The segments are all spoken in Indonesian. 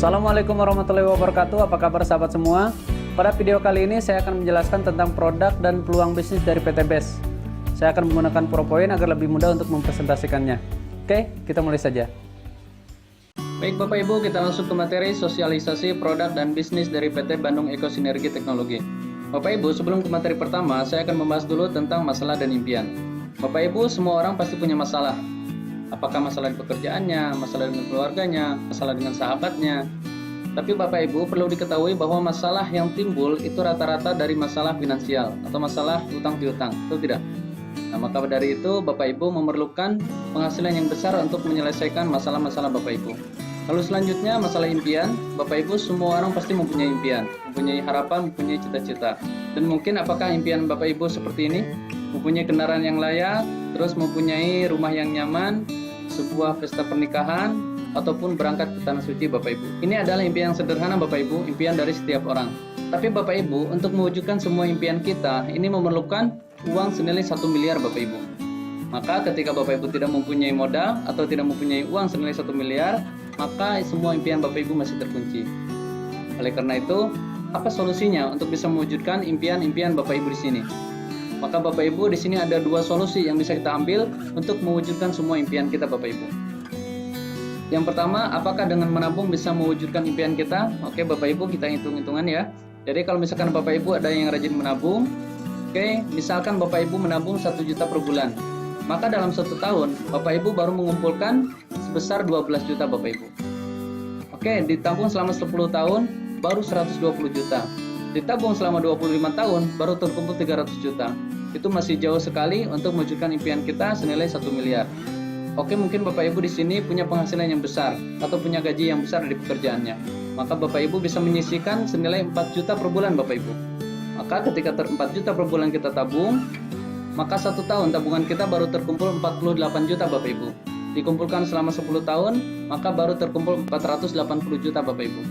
Assalamualaikum warahmatullahi wabarakatuh. Apa kabar sahabat semua? Pada video kali ini saya akan menjelaskan tentang produk dan peluang bisnis dari PT BES. Saya akan menggunakan PowerPoint agar lebih mudah untuk mempresentasikannya. Oke, kita mulai saja. Baik Bapak Ibu, kita langsung ke materi sosialisasi produk dan bisnis dari PT Bandung Eko Sinergi Teknologi. Bapak Ibu, sebelum ke materi pertama, saya akan membahas dulu tentang masalah dan impian. Bapak Ibu, semua orang pasti punya masalah. Apakah masalah di pekerjaannya, masalah dengan keluarganya, masalah dengan sahabatnya. Tapi Bapak Ibu perlu diketahui bahwa masalah yang timbul itu rata-rata dari masalah finansial atau masalah utang piutang, betul tidak? Nah, maka dari itu Bapak Ibu memerlukan penghasilan yang besar untuk menyelesaikan masalah-masalah Bapak Ibu. Lalu selanjutnya masalah impian. Bapak Ibu semua orang pasti mempunyai impian, mempunyai harapan, mempunyai cita-cita. Dan mungkin apakah impian Bapak Ibu seperti ini? Mempunyai kendaraan yang layak, terus mempunyai rumah yang nyaman, sebuah pesta pernikahan, ataupun berangkat ke tanah suci Bapak Ibu. Ini adalah impian yang sederhana Bapak Ibu, impian dari setiap orang. Tapi Bapak Ibu, untuk mewujudkan semua impian kita, ini memerlukan uang senilai 1 miliar Bapak Ibu. Maka ketika Bapak Ibu tidak mempunyai modal atau tidak mempunyai uang senilai 1 miliar, maka semua impian Bapak Ibu masih terkunci. Oleh karena itu, apa solusinya untuk bisa mewujudkan impian-impian Bapak Ibu di sini? Maka Bapak Ibu di sini ada dua solusi yang bisa kita ambil untuk mewujudkan semua impian kita Bapak Ibu. Yang pertama, apakah dengan menabung bisa mewujudkan impian kita? Oke Bapak Ibu, kita hitung-hitungan ya. Jadi kalau misalkan Bapak Ibu ada yang rajin menabung, oke, misalkan Bapak Ibu menabung 1 juta per bulan, maka dalam 1 tahun Bapak Ibu baru mengumpulkan sebesar 12 juta Bapak Ibu. Oke, ditabung selama 10 tahun baru 120 juta. Ditabung selama 25 tahun baru terkumpul 300 juta. Itu masih jauh sekali untuk mewujudkan impian kita senilai 1 miliar. Oke, mungkin Bapak Ibu di sini punya penghasilan yang besar atau punya gaji yang besar di pekerjaannya. Maka Bapak Ibu bisa menyisihkan senilai 4 juta per bulan Bapak Ibu. Maka ketika 4 juta per bulan kita tabung, maka 1 tahun tabungan kita baru terkumpul 48 juta Bapak Ibu. Dikumpulkan selama 10 tahun, maka baru terkumpul 480 juta Bapak Ibu.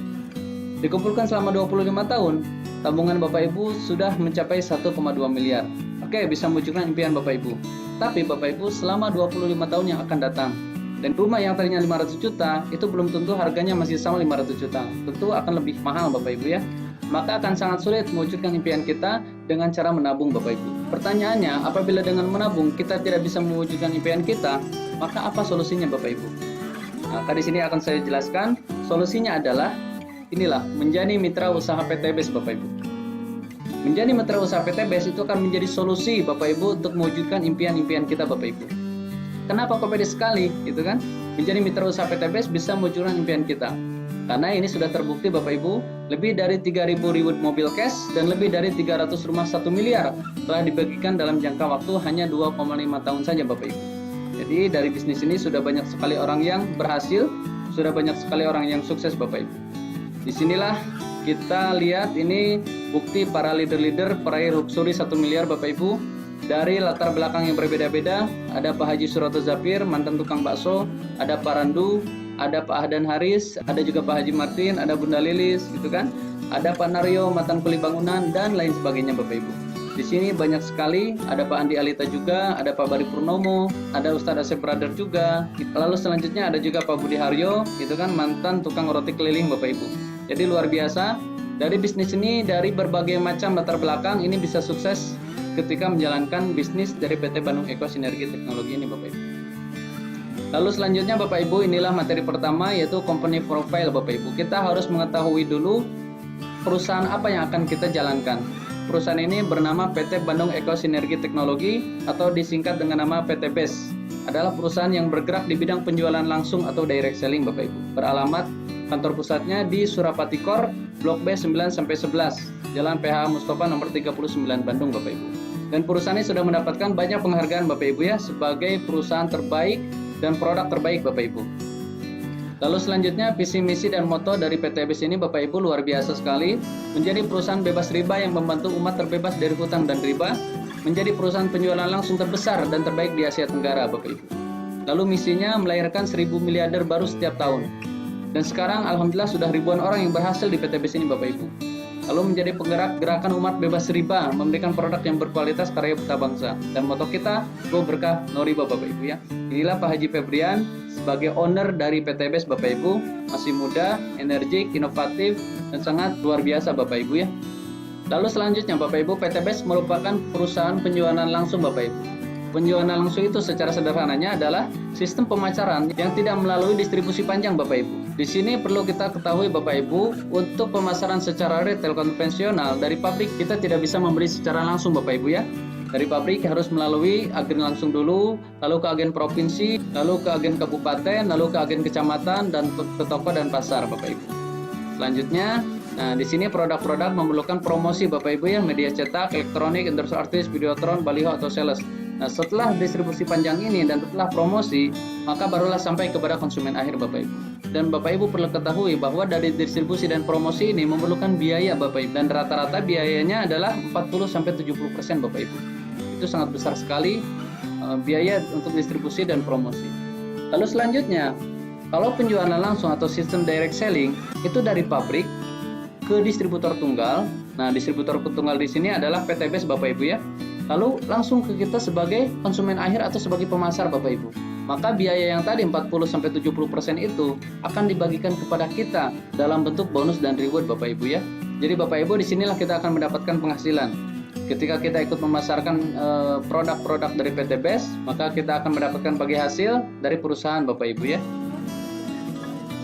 Dikumpulkan selama 25 tahun, tabungan Bapak Ibu sudah mencapai 1,2 miliar. Oke, bisa mewujudkan impian Bapak Ibu. Tapi Bapak Ibu selama 25 tahun yang akan datang, dan rumah yang tadinya 500 juta, itu belum tentu harganya masih sama 500 juta. Tentu akan lebih mahal Bapak Ibu ya. Maka akan sangat sulit mewujudkan impian kita dengan cara menabung Bapak Ibu. Pertanyaannya, apabila dengan menabung kita tidak bisa mewujudkan impian kita, maka apa solusinya Bapak Ibu? Maka di sini akan saya jelaskan, solusinya adalah inilah, menjadi mitra usaha PT BES Bapak Ibu. Menjadi mitra usaha PT BES itu akan menjadi solusi Bapak Ibu untuk mewujudkan impian-impian kita Bapak Ibu. Kenapa kok pede sekali? Gitu kan? Menjadi mitra usaha PT BES bisa mewujudkan impian kita. Karena ini sudah terbukti Bapak Ibu, lebih dari 3.000 reward mobil cash dan lebih dari 300 rumah 1 miliar telah dibagikan dalam jangka waktu hanya 2,5 tahun saja Bapak Ibu. Jadi dari bisnis ini sudah banyak sekali orang yang berhasil, sudah banyak sekali orang yang sukses Bapak Ibu. Disinilah kita lihat ini bukti para leader-leader peraih luxury 1 miliar Bapak Ibu dari latar belakang yang berbeda-beda. Ada Pak Haji Surato Zafir, mantan tukang bakso, ada Pak Randu, ada Pak Ahdan Haris, ada juga Pak Haji Martin, ada Bunda Lilis gitu kan. Ada Pak Naryo, mantan kuli bangunan dan lain sebagainya Bapak Ibu. Di sini banyak sekali, ada Pak Andi Alita juga, ada Pak Bari Purnomo, ada Ustadz Asep Brother juga. Lalu selanjutnya ada juga Pak Budi Haryo, gitu kan, mantan tukang roti keliling Bapak Ibu. Jadi luar biasa, dari bisnis ini, dari berbagai macam latar belakang, ini bisa sukses ketika menjalankan bisnis dari PT Bandung Eko Sinergi Teknologi ini Bapak Ibu. Lalu selanjutnya Bapak Ibu, inilah materi pertama yaitu company profile Bapak Ibu. Kita harus mengetahui dulu perusahaan apa yang akan kita jalankan. Perusahaan ini bernama PT Bandung Eko Sinergi Teknologi atau disingkat dengan nama PT BES. Adalah perusahaan yang bergerak di bidang penjualan langsung atau direct selling Bapak Ibu. Beralamat kantor pusatnya di Surapati Kor, Blok B 9-11, Jalan PH Mustafa nomor 39 Bandung Bapak Ibu. Dan perusahaan ini sudah mendapatkan banyak penghargaan Bapak Ibu ya sebagai perusahaan terbaik dan produk terbaik Bapak Ibu. Lalu selanjutnya visi misi dan moto dari PT BES ini Bapak Ibu luar biasa sekali. Menjadi perusahaan bebas riba yang membantu umat terbebas dari hutang dan riba. Menjadi perusahaan penjualan langsung terbesar dan terbaik di Asia Tenggara Bapak Ibu. Lalu misinya melahirkan 1.000 miliarder baru setiap tahun. Dan sekarang alhamdulillah sudah ribuan orang yang berhasil di PT BES ini Bapak Ibu. lalu menjadi penggerak gerakan umat bebas riba, memberikan produk yang berkualitas karya buta bangsa. Dan moto kita, Go Berkah No Riba Bapak Ibu ya. Inilah Pak Haji Febrian sebagai owner dari PT BES Bapak Ibu, masih muda, energik, inovatif, dan sangat luar biasa Bapak Ibu ya. Lalu selanjutnya Bapak Ibu, PT BES merupakan perusahaan penjualan langsung Bapak Ibu. Penjualan langsung itu secara sederhananya adalah sistem pemasaran yang tidak melalui distribusi panjang Bapak Ibu. Di sini perlu kita ketahui Bapak Ibu, untuk pemasaran secara retail konvensional dari pabrik kita tidak bisa membeli secara langsung Bapak Ibu ya. Dari pabrik harus melalui agen langsung dulu, lalu ke agen provinsi, lalu ke agen kabupaten, lalu ke agen kecamatan, dan ke toko dan pasar Bapak Ibu. Selanjutnya, nah di sini produk-produk memerlukan promosi Bapak Ibu ya, media cetak, elektronik, endorse artis, videotron, baliho atau sales. Nah, setelah distribusi panjang ini dan setelah promosi, maka barulah sampai kepada konsumen akhir Bapak Ibu. Dan Bapak Ibu perlu ketahui bahwa dari distribusi dan promosi ini memerlukan biaya Bapak Ibu. Dan rata-rata biayanya adalah 40-70% Bapak Ibu. Itu sangat besar sekali biaya untuk distribusi dan promosi. Lalu selanjutnya, kalau penjualan langsung atau sistem direct selling, itu dari pabrik ke distributor tunggal. Nah, distributor tunggal di sini adalah PT BES Bapak Ibu ya. Lalu langsung ke kita sebagai konsumen akhir atau sebagai pemasar Bapak Ibu. Maka biaya yang tadi 40-70% itu akan dibagikan kepada kita dalam bentuk bonus dan reward Bapak Ibu ya. Jadi Bapak Ibu, disinilah kita akan mendapatkan penghasilan. Ketika kita ikut memasarkan produk-produk dari PT BES, maka kita akan mendapatkan bagi hasil dari perusahaan Bapak Ibu ya.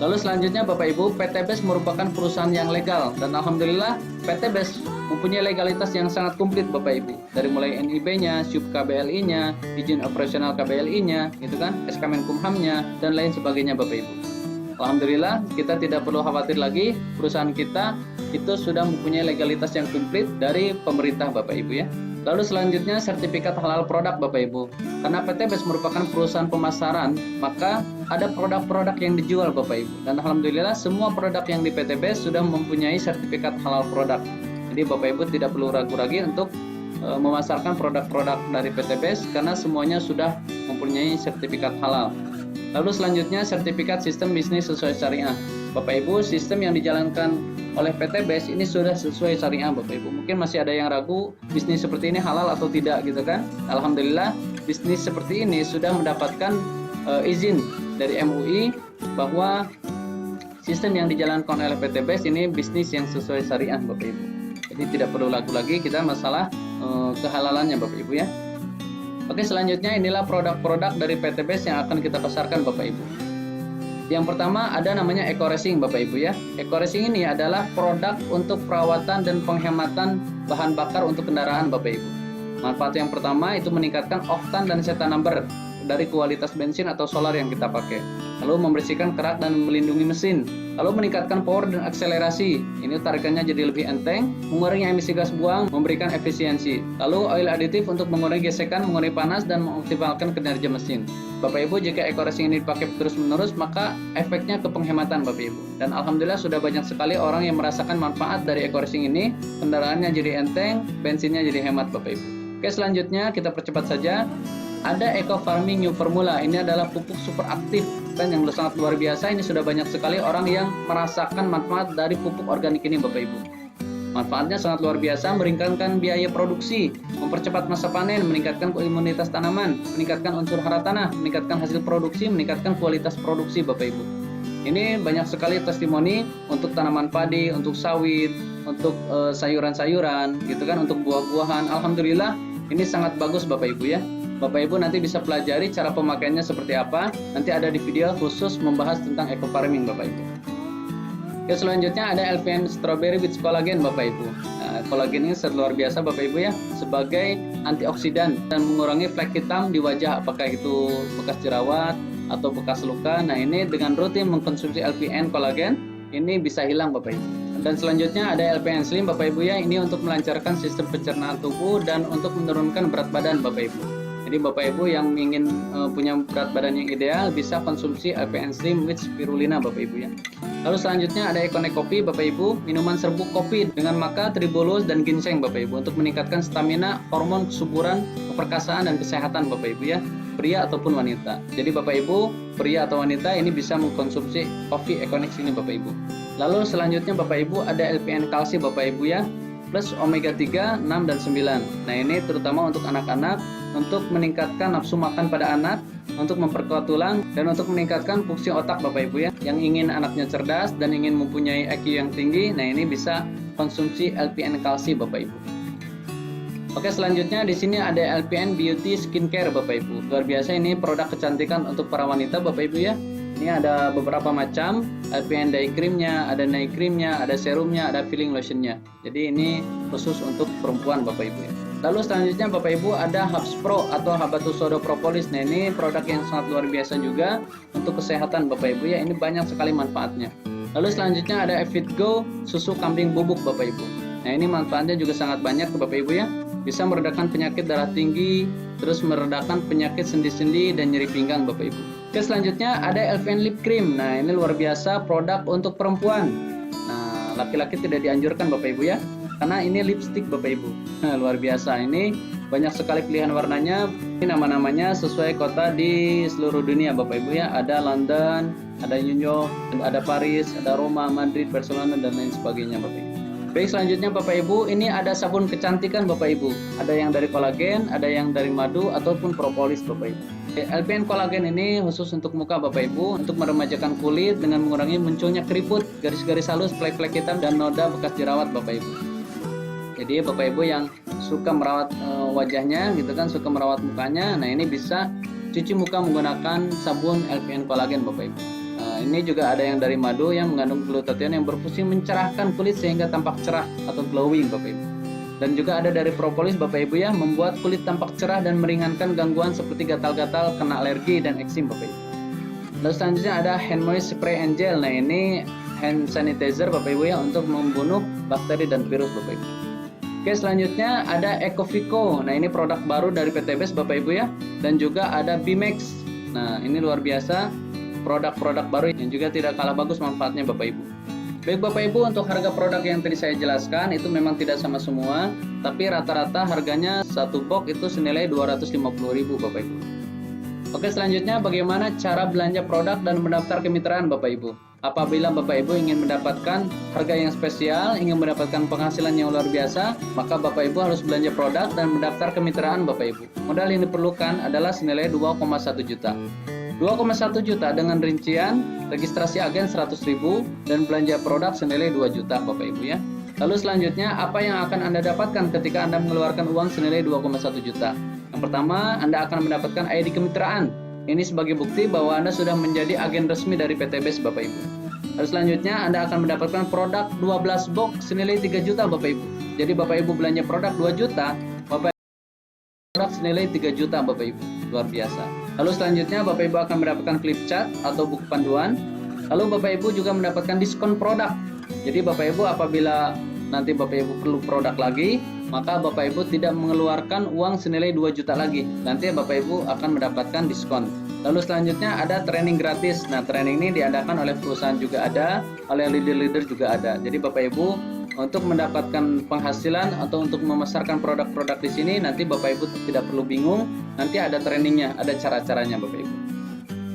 Lalu selanjutnya Bapak Ibu, PT BES merupakan perusahaan yang legal dan alhamdulillah PT BES mempunyai legalitas yang sangat komplit Bapak Ibu. Dari mulai NIB-nya, SUP KBLI-nya, izin operasional KBLI-nya, gitu kan, SK Menkumham-nya, dan lain sebagainya Bapak Ibu. Alhamdulillah kita tidak perlu khawatir lagi, perusahaan kita itu sudah mempunyai legalitas yang komplit dari pemerintah Bapak Ibu ya. Lalu selanjutnya sertifikat halal produk Bapak Ibu. Karena PT BES merupakan perusahaan pemasaran, maka ada produk-produk yang dijual Bapak Ibu. Dan alhamdulillah semua produk yang di PT BES sudah mempunyai sertifikat halal produk. Jadi Bapak Ibu tidak perlu ragu lagi untuk memasarkan produk-produk dari PT BES karena semuanya sudah mempunyai sertifikat halal. Lalu selanjutnya sertifikat sistem bisnis sesuai syariah. Bapak Ibu, sistem yang dijalankan oleh PT BES ini sudah sesuai syariah Bapak Ibu. Mungkin masih ada yang ragu bisnis seperti ini halal atau tidak gitu kan. Alhamdulillah bisnis seperti ini sudah mendapatkan izin dari MUI bahwa sistem yang dijalankan oleh PT BES ini bisnis yang sesuai syariah Bapak Ibu. Jadi tidak perlu ragu lagi kita masalah kehalalannya Bapak Ibu ya. Oke, selanjutnya inilah produk-produk dari PT BES yang akan kita pasarkan Bapak Ibu. Yang pertama ada namanya Eco Racing Bapak Ibu ya. Eco Racing ini adalah produk untuk perawatan dan penghematan bahan bakar untuk kendaraan Bapak Ibu. Manfaat yang pertama itu meningkatkan oktan dan seta number dari kualitas bensin atau solar yang kita pakai. Lalu membersihkan kerak dan melindungi mesin. Lalu meningkatkan power dan akselerasi. Ini tarikannya jadi lebih enteng, mengurangi emisi gas buang, memberikan efisiensi. Lalu oil aditif untuk mengurangi gesekan, mengurangi panas dan mengoptimalkan kinerja mesin. Bapak Ibu, jika Eco Racing ini dipakai terus-menerus, maka efeknya ke penghematan Bapak Ibu. Dan alhamdulillah sudah banyak sekali orang yang merasakan manfaat dari Eco Racing ini. Kendaraannya jadi enteng, bensinnya jadi hemat Bapak Ibu. Oke, selanjutnya kita percepat saja. Ada Eco Farming New Formula. Ini adalah pupuk super aktif dan yang sangat luar biasa. Ini sudah banyak sekali orang yang merasakan manfaat dari pupuk organik ini Bapak Ibu. Manfaatnya sangat luar biasa, meringankan biaya produksi, mempercepat masa panen, meningkatkan imunitas tanaman, meningkatkan unsur hara tanah, meningkatkan hasil produksi, meningkatkan kualitas produksi Bapak Ibu. Ini banyak sekali testimoni untuk tanaman padi, untuk sawit, untuk sayuran-sayuran, gitu kan, untuk buah-buahan. Alhamdulillah ini sangat bagus Bapak Ibu ya. Bapak Ibu nanti bisa pelajari cara pemakaiannya seperti apa. Nanti ada di video khusus membahas tentang eco farming Bapak Ibu. Oke, selanjutnya ada LPN Strawberry with Collagen Bapak Ibu. Nah, kolagen ini sangat luar biasa Bapak Ibu ya, sebagai antioksidan dan mengurangi flek hitam di wajah, apakah itu bekas jerawat atau bekas luka. Nah, ini dengan rutin mengkonsumsi LPN Collagen ini bisa hilang Bapak Ibu. Dan selanjutnya ada LPN Slim Bapak Ibu ya, ini untuk melancarkan sistem pencernaan tubuh dan untuk menurunkan berat badan Bapak Ibu. Jadi Bapak Ibu yang ingin punya berat badan yang ideal bisa konsumsi LPN Slim with Spirulina Bapak Ibu ya. Lalu selanjutnya ada Econnect Kopi Bapak Ibu, minuman serbuk kopi dengan maka, tribulus dan ginseng Bapak Ibu untuk meningkatkan stamina, hormon kesuburan, keperkasaan dan kesehatan Bapak Ibu ya, pria ataupun wanita. Jadi Bapak Ibu, pria atau wanita ini bisa mengkonsumsi kopi Econnect ini Bapak Ibu. Lalu selanjutnya Bapak Ibu ada LPN kalsi Bapak Ibu ya, plus omega 3, 6 dan 9. Nah, ini terutama untuk anak-anak, untuk meningkatkan nafsu makan pada anak, untuk memperkuat tulang, dan untuk meningkatkan fungsi otak Bapak Ibu ya. Yang ingin anaknya cerdas dan ingin mempunyai IQ yang tinggi, nah ini bisa konsumsi LPN kalsi Bapak Ibu. Oke, selanjutnya di sini ada LPN Beauty Skincare Bapak Ibu. Luar biasa, ini produk kecantikan untuk para wanita Bapak Ibu ya. Ini ada beberapa macam LPN day creamnya, ada night creamnya, ada serumnya, ada filling lotionnya. Jadi ini khusus untuk perempuan Bapak Ibu ya. Lalu selanjutnya Bapak Ibu ada Hubs Pro atau Habatus Soda Propolis. Nah, ini produk yang sangat luar biasa juga untuk kesehatan Bapak Ibu ya. Ini banyak sekali manfaatnya. Lalu selanjutnya ada Evit Go susu kambing bubuk Bapak Ibu. Nah, ini manfaatnya juga sangat banyak Bapak Ibu ya. Bisa meredakan penyakit darah tinggi, terus meredakan penyakit sendi-sendi dan nyeri pinggang Bapak Ibu. Oke, selanjutnya ada LPN Lip Cream. Nah, ini luar biasa produk untuk perempuan. Nah, laki-laki tidak dianjurkan Bapak Ibu ya, karena ini lipstick Bapak Ibu. Nah, luar biasa, ini banyak sekali pilihan warnanya. Ini nama-namanya sesuai kota di seluruh dunia Bapak Ibu ya. Ada London, ada New York, ada Paris, ada Roma, Madrid, Barcelona dan lain sebagainya Bapak Ibu. Baik, selanjutnya Bapak Ibu, ini ada sabun kecantikan Bapak Ibu. Ada yang dari kolagen, ada yang dari madu ataupun propolis Bapak Ibu. LPN kolagen ini khusus untuk muka Bapak Ibu, untuk meremajakan kulit dengan mengurangi munculnya keriput, garis-garis halus, flek-flek hitam dan noda bekas jerawat Bapak Ibu. Jadi Bapak Ibu yang suka merawat wajahnya gitu kan, suka merawat mukanya, nah ini bisa cuci muka menggunakan sabun LPN kolagen Bapak Ibu. Ini juga ada yang dari madu yang mengandung glutathione yang berfungsi mencerahkan kulit sehingga tampak cerah atau glowing Bapak Ibu. Dan juga ada dari propolis Bapak Ibu ya, membuat kulit tampak cerah dan meringankan gangguan seperti gatal-gatal, kena alergi dan eksim Bapak Ibu. Lalu selanjutnya ada hand moist spray and gel. Nah, ini hand sanitizer Bapak Ibu ya, untuk membunuh bakteri dan virus Bapak Ibu. Oke, selanjutnya ada Ecovico. Nah, ini produk baru dari PT Best Bapak Ibu ya, dan juga ada Bimex. Nah, ini luar biasa produk-produk baru yang juga tidak kalah bagus manfaatnya Bapak Ibu. Baik Bapak Ibu, untuk harga produk yang tadi saya jelaskan itu memang tidak sama semua, tapi rata-rata harganya satu box itu senilai 250.000 Bapak Ibu. Oke, selanjutnya bagaimana cara belanja produk dan mendaftar kemitraan Bapak Ibu. Apabila Bapak Ibu ingin mendapatkan harga yang spesial, ingin mendapatkan penghasilan yang luar biasa, maka Bapak Ibu harus belanja produk dan mendaftar kemitraan Bapak Ibu. Modal yang diperlukan adalah senilai 2,1 juta. 2,1 juta dengan rincian registrasi agen 100.000 dan belanja produk senilai 2 juta Bapak Ibu ya. Lalu selanjutnya apa yang akan Anda dapatkan ketika Anda mengeluarkan uang senilai 2,1 juta? Yang pertama, Anda akan mendapatkan ID kemitraan. Ini sebagai bukti bahwa Anda sudah menjadi agen resmi dari PT Best Bapak Ibu. Lalu selanjutnya Anda akan mendapatkan produk 12 box senilai 3 juta Bapak Ibu. Jadi Bapak Ibu belanja produk 2 juta, Bapak Ibu produk senilai 3 juta Bapak Ibu. Luar biasa. Lalu selanjutnya Bapak Ibu akan mendapatkan flip chart atau buku panduan. Lalu Bapak Ibu juga mendapatkan diskon produk. Jadi Bapak Ibu apabila nanti Bapak Ibu perlu produk lagi, maka Bapak Ibu tidak mengeluarkan uang senilai 2 juta lagi. Nanti Bapak Ibu akan mendapatkan diskon. Lalu selanjutnya ada training gratis. Nah, training ini diadakan oleh perusahaan juga ada, oleh leader-leader juga ada. Jadi Bapak Ibu untuk mendapatkan penghasilan atau untuk memasarkan produk-produk di sini, nanti Bapak Ibu tidak perlu bingung, nanti ada trainingnya, ada cara-caranya Bapak Ibu.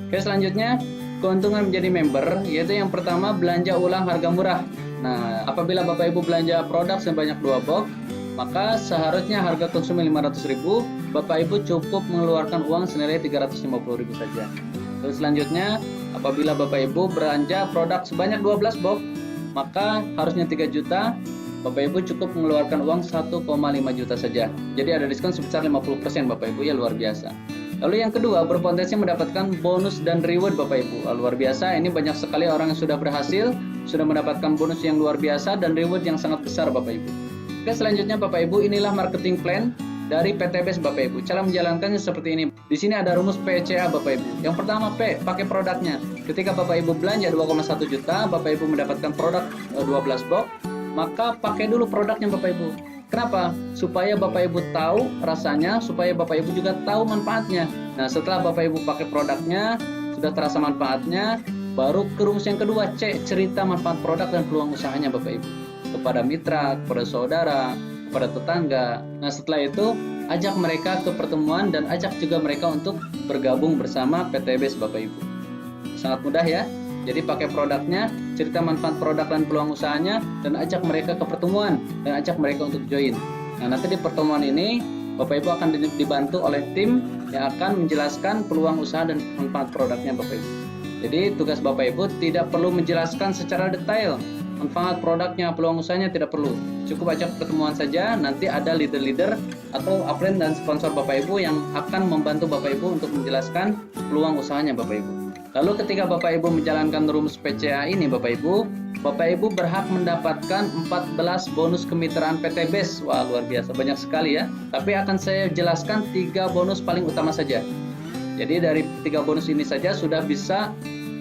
Oke, selanjutnya keuntungan menjadi member, yaitu yang pertama belanja ulang harga murah. Nah, apabila Bapak Ibu belanja produk sebanyak 2 box, maka seharusnya harga konsumen 500.000, Bapak Ibu cukup mengeluarkan uang senilai 350.000 saja. Terus selanjutnya, apabila Bapak Ibu belanja produk sebanyak 12 box, maka harusnya 3 juta, Bapak Ibu cukup mengeluarkan uang 1,5 juta saja. Jadi ada diskon sebesar 50% Bapak Ibu ya, luar biasa. Lalu yang kedua, berpotensi mendapatkan bonus dan reward Bapak Ibu. Luar biasa, ini banyak sekali orang yang sudah berhasil, sudah mendapatkan bonus yang luar biasa dan reward yang sangat besar Bapak Ibu. Oke, selanjutnya Bapak Ibu, inilah marketing plan dari PT Best Bapak Ibu. Cara menjalankannya seperti ini. Di sini ada rumus PCA Bapak Ibu. Yang pertama P, pakai produknya. Ketika Bapak Ibu belanja 2,1 juta, Bapak Ibu mendapatkan produk 12 box, maka pakai dulu produknya Bapak Ibu. Kenapa? Supaya Bapak Ibu tahu rasanya, supaya Bapak Ibu juga tahu manfaatnya. Nah, setelah Bapak Ibu pakai produknya, sudah terasa manfaatnya, baru ke rumus yang kedua, C, cerita manfaat produk dan peluang usahanya Bapak Ibu. Kepada mitra, kepada saudara, kepada tetangga. Nah, setelah itu, ajak mereka ke pertemuan dan ajak juga mereka untuk bergabung bersama PT Best Bapak Ibu. Sangat mudah ya. Jadi pakai produknya, cerita manfaat produk dan peluang usahanya, dan ajak mereka ke pertemuan, dan ajak mereka untuk join. Nah, nanti di pertemuan ini Bapak Ibu akan dibantu oleh tim yang akan menjelaskan peluang usaha dan manfaat produknya Bapak Ibu. Jadi tugas Bapak Ibu tidak perlu menjelaskan secara detail manfaat produknya, peluang usahanya, tidak perlu. Cukup ajak pertemuan saja, nanti ada leader-leader atau upline dan sponsor Bapak Ibu yang akan membantu Bapak Ibu untuk menjelaskan peluang usahanya Bapak Ibu. Lalu ketika Bapak Ibu menjalankan rumus PCA ini Bapak Ibu berhak mendapatkan 14 bonus kemitraan PT BES. Wah, luar biasa, banyak sekali ya. Tapi akan saya jelaskan 3 bonus paling utama saja. Jadi dari 3 bonus ini saja sudah bisa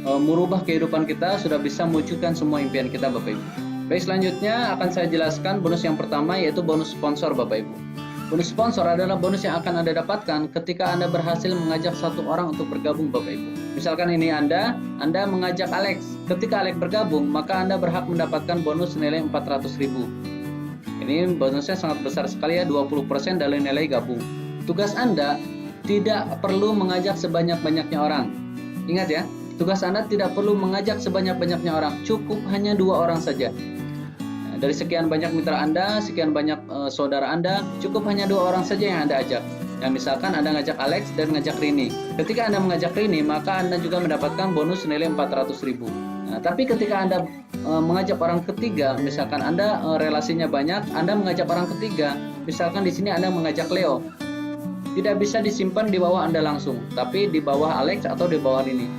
merubah kehidupan kita, sudah bisa mewujudkan semua impian kita Bapak Ibu. Baik, selanjutnya akan saya jelaskan bonus yang pertama, yaitu bonus sponsor Bapak Ibu. Bonus sponsor adalah bonus yang akan Anda dapatkan ketika Anda berhasil mengajak satu orang untuk bergabung Bapak Ibu. Misalkan ini Anda mengajak Alex. Ketika Alex bergabung, maka Anda berhak mendapatkan bonus senilai 400.000. Ini bonusnya sangat besar sekali ya, 20% dari nilai gabung. Tugas Anda tidak perlu mengajak sebanyak-banyaknya orang. Ingat ya, tugas Anda tidak perlu mengajak sebanyak-banyaknya orang, cukup hanya 2 orang saja. Nah, dari sekian banyak mitra Anda, sekian banyak saudara Anda, cukup hanya 2 orang saja yang Anda ajak. Nah, misalkan Anda ngajak Alex dan ngajak Rini. Ketika Anda mengajak Rini, maka Anda juga mendapatkan bonus senilai 400.000. Nah, tapi ketika Anda mengajak orang ketiga, misalkan Anda relasinya banyak, Anda mengajak orang ketiga, misalkan di sini Anda mengajak Leo. Tidak bisa disimpan di bawah Anda langsung, tapi di bawah Alex atau di bawah Rini.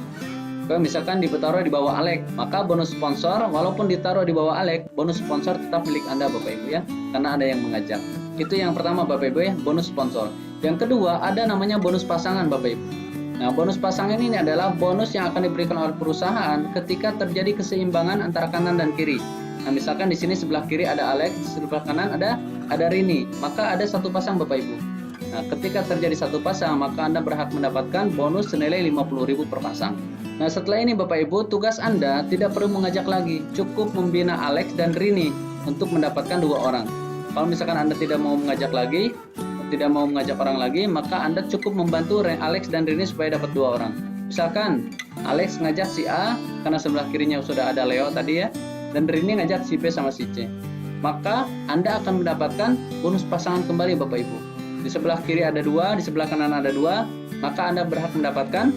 Misalkan ditaruh di bawah Alex, maka bonus sponsor walaupun ditaruh di bawah Alex, bonus sponsor tetap milik Anda Bapak Ibu ya, karena ada yang mengajak. Itu yang pertama Bapak Ibu ya, bonus sponsor. Yang kedua ada namanya bonus pasangan Bapak Ibu. Nah, bonus pasangan ini adalah bonus yang akan diberikan oleh perusahaan ketika terjadi keseimbangan antara kanan dan kiri. Nah, misalkan di sini sebelah kiri ada Alex, sebelah kanan ada Rini, maka ada satu pasang Bapak Ibu. Nah, ketika terjadi satu pasang, maka Anda berhak mendapatkan bonus senilai 50.000 per pasang. Nah, setelah ini Bapak Ibu, tugas Anda tidak perlu mengajak lagi, cukup membina Alex dan Rini untuk mendapatkan 2 orang. Kalau misalkan Anda tidak mau mengajak lagi, tidak mau mengajak orang lagi, maka Anda cukup membantu Alex dan Rini supaya dapat 2 orang. Misalkan Alex ngajak si A, karena sebelah kirinya sudah ada Leo tadi ya, dan Rini ngajak si B sama si C. Maka Anda akan mendapatkan bonus pasangan kembali Bapak Ibu. Di sebelah kiri ada 2, di sebelah kanan ada 2, maka Anda berhak mendapatkan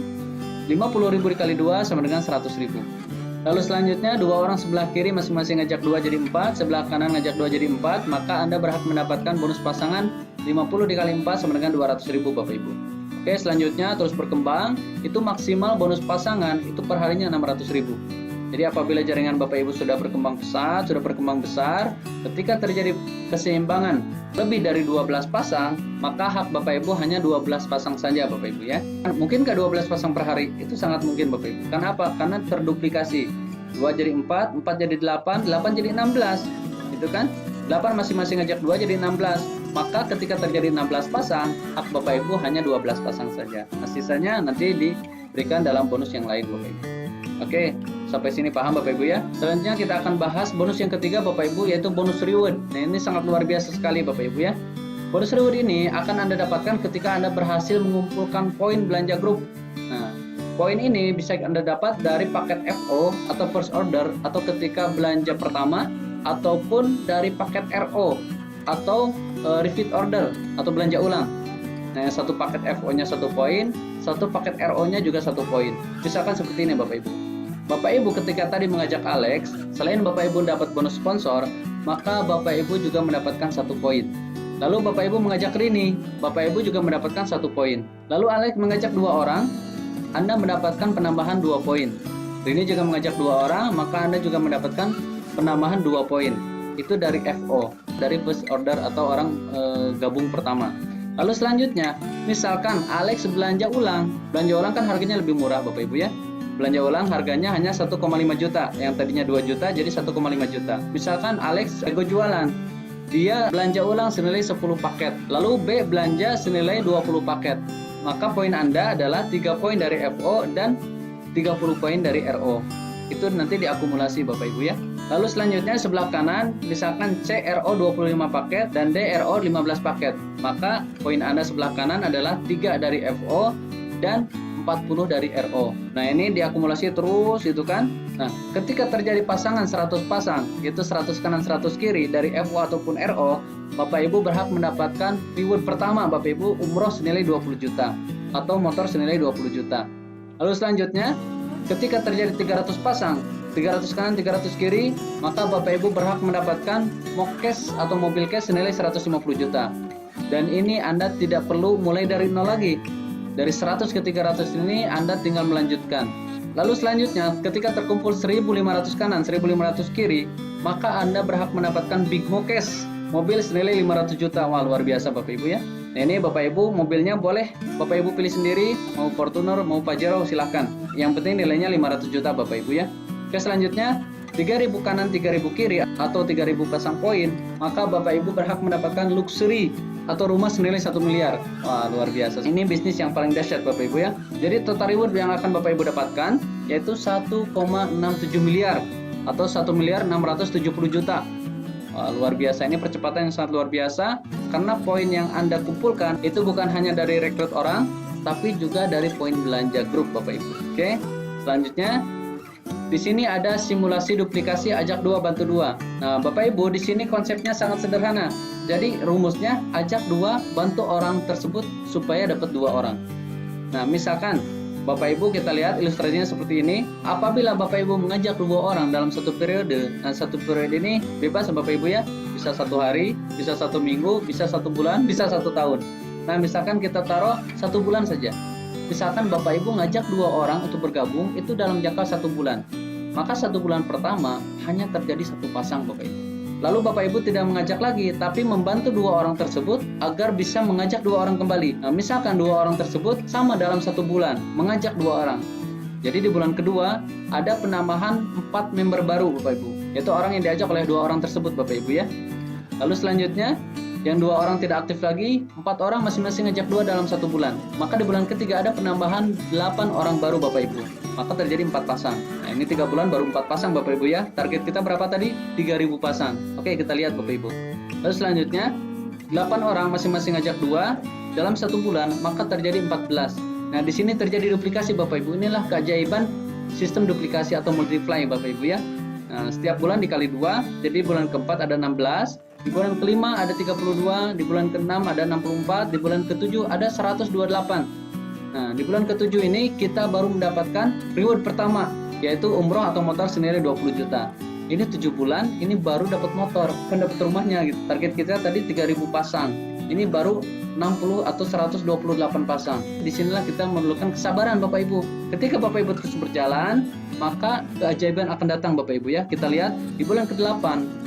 50.000 dikali 2 sama dengan 100.000. Lalu selanjutnya 2 orang sebelah kiri masing-masing ngajak 2 jadi 4, sebelah kanan ngajak 2 jadi 4, maka Anda berhak mendapatkan bonus pasangan 50 dikali 4 sama dengan 200.000 Bapak Ibu. Oke, selanjutnya terus berkembang, itu maksimal bonus pasangan itu per harinya 600.000. Jadi apabila jaringan Bapak Ibu sudah berkembang besar, ketika terjadi keseimbangan lebih dari 12 pasang, maka hak Bapak Ibu hanya 12 pasang saja Bapak Ibu ya. Mungkinkah 12 pasang per hari? Itu sangat mungkin Bapak Ibu. Karena apa? Karena terduplikasi. 2 jadi 4, 4 jadi 8, 8 jadi 16. Itu kan? 8 masing-masing ngajak 2 jadi 16. Maka ketika terjadi 16 pasang, hak Bapak Ibu hanya 12 pasang saja. Nah, sisanya nanti diberikan dalam bonus yang lain Bapak Ibu. Oke, sampai sini paham Bapak Ibu ya. Selanjutnya kita akan bahas bonus yang ketiga Bapak Ibu, yaitu bonus reward. Nah, ini sangat luar biasa sekali Bapak Ibu ya. Bonus reward ini akan Anda dapatkan ketika Anda berhasil mengumpulkan poin belanja grup. Nah, poin ini bisa Anda dapat dari paket FO atau first order, atau ketika belanja pertama, ataupun dari paket RO atau repeat order atau belanja ulang. Nah, satu paket FO-nya 1 poin, satu paket RO-nya juga 1 poin. Misalkan seperti ini Bapak Ibu. Bapak Ibu ketika tadi mengajak Alex, selain Bapak Ibu dapat bonus sponsor, maka Bapak Ibu juga mendapatkan 1 poin. Lalu Bapak Ibu mengajak Rini, Bapak Ibu juga mendapatkan 1 poin. Lalu Alex mengajak 2 orang, Anda mendapatkan penambahan 2 poin. Rini juga mengajak 2 orang, maka Anda juga mendapatkan penambahan 2 poin. Itu dari FO, dari first order atau orang gabung pertama. Lalu selanjutnya, misalkan Alex belanja ulang kan harganya lebih murah Bapak Ibu ya. Belanja ulang harganya hanya 1,5 juta, yang tadinya 2 juta jadi 1,5 juta. Misalkan Alex ego jualan, dia belanja ulang senilai 10 paket, lalu B belanja senilai 20 paket. Maka poin Anda adalah 3 poin dari FO dan 30 poin dari RO. Itu nanti diakumulasi Bapak Ibu ya. Lalu selanjutnya sebelah kanan, misalkan C RO 25 paket dan D RO 15 paket. Maka poin Anda sebelah kanan adalah 3 dari FO dan 40 dari RO. Nah, ini diakumulasi terus itu kan. Nah, ketika terjadi pasangan 100 pasang, yaitu 100 kanan 100 kiri dari FO ataupun RO, Bapak Ibu berhak mendapatkan reward pertama Bapak Ibu umroh senilai 20 juta atau motor senilai 20 juta. Lalu selanjutnya, ketika terjadi 300 pasang, 300 kanan 300 kiri, maka Bapak Ibu berhak mendapatkan cash atau mobil cash senilai 150 juta. Dan ini Anda tidak perlu mulai dari nol lagi. Dari 100 ke 300 ini Anda tinggal melanjutkan. Lalu selanjutnya ketika terkumpul 1500 kanan 1500 kiri, maka Anda berhak mendapatkan Big Mo Cash, mobil senilai 500 juta. Wah, luar biasa Bapak Ibu ya. Nah, ini Bapak Ibu mobilnya boleh Bapak Ibu pilih sendiri, mau Fortuner mau Pajero silahkan. Yang penting nilainya 500 juta Bapak Ibu ya. Oke, selanjutnya 3000 kanan 3000 kiri atau 3000 pasang poin, maka Bapak Ibu berhak mendapatkan luxury atau rumah senilai 1 miliar. Wah, luar biasa. Ini bisnis yang paling dahsyat Bapak Ibu ya. Jadi total reward yang akan Bapak Ibu dapatkan yaitu 1,67 miliar atau 1 miliar 670 juta. Wah, luar biasa. Ini percepatan yang sangat luar biasa karena poin yang Anda kumpulkan itu bukan hanya dari rekrut orang, tapi juga dari poin belanja grup Bapak Ibu. Oke. Selanjutnya di sini ada simulasi duplikasi ajak 2 bantu 2. Nah, Bapak Ibu, di sini konsepnya sangat sederhana. Jadi rumusnya ajak 2 bantu orang tersebut supaya dapat 2 orang. Nah, misalkan Bapak Ibu kita lihat ilustrasinya seperti ini. Apabila Bapak Ibu mengajak 2 orang dalam satu periode, nah satu periode ini bebas Bapak Ibu ya. Bisa 1 hari, bisa 1 minggu, bisa 1 bulan, bisa 1 tahun. Nah, misalkan kita taruh 1 bulan saja. Misalkan Bapak Ibu ngajak 2 orang untuk bergabung itu dalam jangka 1 bulan. Maka 1 bulan pertama hanya terjadi 1 pasang Bapak Ibu. Lalu Bapak Ibu tidak mengajak lagi, tapi membantu 2 orang tersebut agar bisa mengajak 2 orang kembali. Nah, misalkan 2 orang tersebut sama dalam 1 bulan mengajak 2 orang. Jadi di bulan kedua ada penambahan 4 member baru Bapak Ibu, yaitu orang yang diajak oleh 2 orang tersebut Bapak Ibu ya. Lalu selanjutnya yang 2 orang tidak aktif lagi, 4 orang masing-masing ngajak 2 dalam 1 bulan. Maka di bulan ketiga ada penambahan 8 orang baru Bapak Ibu. Maka terjadi 4 pasang. Nah, ini 3 bulan baru 4 pasang Bapak Ibu ya. Target kita berapa tadi? 3000 pasang. Oke, kita lihat Bapak Ibu. Lalu selanjutnya 8 orang masing-masing ngajak 2 dalam 1 bulan, maka terjadi 14. Nah, di sini terjadi duplikasi Bapak Ibu. Inilah keajaiban sistem duplikasi atau multiply Bapak Ibu ya. Nah, setiap bulan dikali 2, jadi bulan keempat ada 16, di bulan kelima ada 32, di bulan keenam ada 64, di bulan ketujuh ada 128. Nah, di bulan ketujuh ini kita baru mendapatkan reward pertama, yaitu umroh atau motor senilai 20 juta. Ini 7 bulan, ini baru dapat motor, kan dapat rumahnya gitu. Target kita tadi 3000 pasang. Ini baru 60 atau 128 pasang. Disinilah kita memerlukan kesabaran Bapak Ibu. Ketika Bapak Ibu terus berjalan, maka keajaiban akan datang Bapak Ibu ya. Kita lihat di bulan ke-8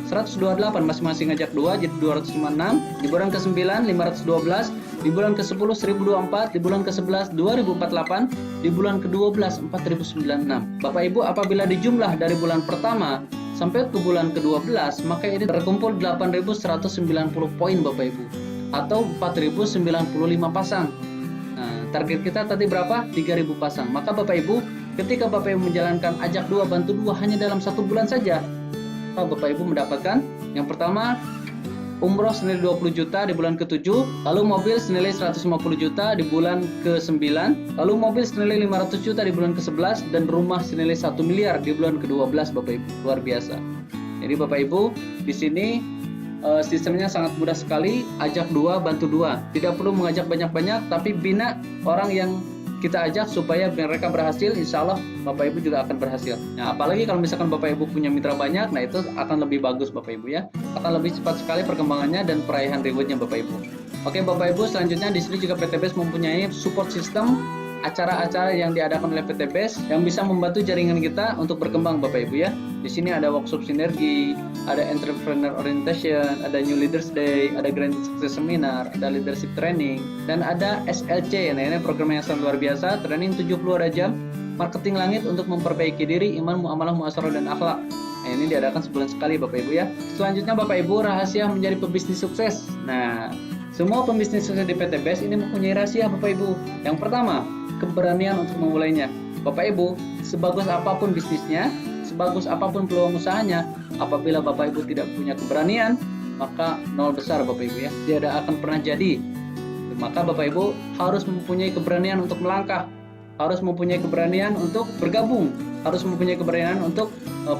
128 masing-masing ngajak 2 jadi 256, di bulan ke-9 512, di bulan ke-10 1024, di bulan ke-11 2048, di bulan ke-12 4096. Bapak Ibu apabila dijumlah dari bulan pertama sampai ke bulan ke-12, maka ini terkumpul 8190 poin Bapak Ibu atau 4095 pasang. Nah, target kita tadi berapa? 3000 pasang. Maka Bapak Ibu ketika Bapak Ibu menjalankan ajak 2 bantu 2 hanya dalam 1 bulan saja, maka Bapak Ibu mendapatkan yang pertama umroh senilai 20 juta di bulan ke-7, lalu mobil senilai 150 juta di bulan ke-9, lalu mobil senilai 500 juta di bulan ke-11, dan rumah senilai 1 miliar di bulan ke-12 Bapak Ibu. Luar biasa. Jadi Bapak Ibu di sini sistemnya sangat mudah sekali, ajak 2 bantu 2. Tidak perlu mengajak banyak-banyak, tapi bina orang yang kita ajak supaya mereka berhasil, insya Allah Bapak Ibu juga akan berhasil. Nah, apalagi kalau misalkan Bapak Ibu punya mitra banyak, nah itu akan lebih bagus Bapak Ibu ya. Akan lebih cepat sekali perkembangannya dan perayaan rewardnya Bapak Ibu. Oke Bapak Ibu, selanjutnya di sini juga PTBest mempunyai support system acara-acara yang diadakan oleh PTBest yang bisa membantu jaringan kita untuk berkembang Bapak Ibu ya. Di sini ada workshop sinergi, ada entrepreneur orientation, ada new leaders day, ada grand success seminar, ada leadership training, dan ada SLC. Nah, ini program yang sangat luar biasa, training 70 jam, marketing langit untuk memperbaiki diri, iman, muamalah, muasyarah, dan akhlak. Nah, ini diadakan sebulan sekali Bapak Ibu ya. Selanjutnya Bapak Ibu, rahasia menjadi pebisnis sukses. Nah, semua pembisnis sukses di PTBest ini mempunyai rahasia Bapak Ibu. Yang pertama, keberanian untuk memulainya. Bapak Ibu, sebagus apapun bisnisnya, sebagus apapun peluang usahanya, apabila Bapak Ibu tidak punya keberanian, maka nol besar Bapak Ibu ya. Tidak akan pernah jadi. Maka Bapak Ibu harus mempunyai keberanian untuk melangkah. harus mempunyai keberanian untuk bergabung, harus mempunyai keberanian untuk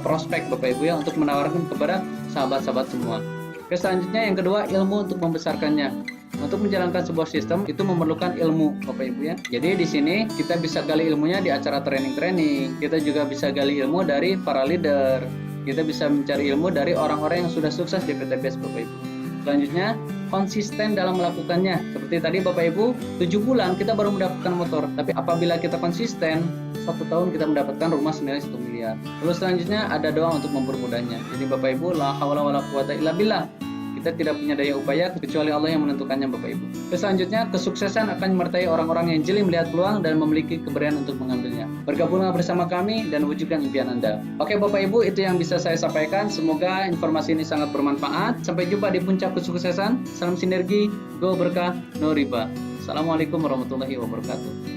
prospek Bapak Ibu ya, untuk menawarkan kepada sahabat-sahabat semua. Oke, selanjutnya yang kedua, ilmu untuk membesarkannya. Untuk menjalankan sebuah sistem itu memerlukan ilmu Bapak Ibu ya. Jadi di sini kita bisa gali ilmunya di acara training-training. Kita juga bisa gali ilmu dari para leader. Kita bisa mencari ilmu dari orang-orang yang sudah sukses di PTBS Bapak Ibu. Selanjutnya, konsisten dalam melakukannya. Seperti tadi Bapak Ibu, 7 bulan kita baru mendapatkan motor. Tapi apabila kita konsisten, 1 tahun kita mendapatkan rumah senilai 1 miliar. Lalu selanjutnya ada doa untuk mempermudahnya. Jadi Bapak Ibu, la haula wala quwata illa billah. Kita tidak punya daya upaya kecuali Allah yang menentukannya Bapak Ibu. Selanjutnya, kesuksesan akan menyertai orang-orang yang jeli melihat peluang dan memiliki keberanian untuk mengambilnya. Bergabunglah bersama kami dan wujudkan impian Anda. Oke Bapak Ibu, itu yang bisa saya sampaikan. Semoga informasi ini sangat bermanfaat. Sampai jumpa di puncak kesuksesan. Salam sinergi, go berkah, no riba. Assalamualaikum warahmatullahi wabarakatuh.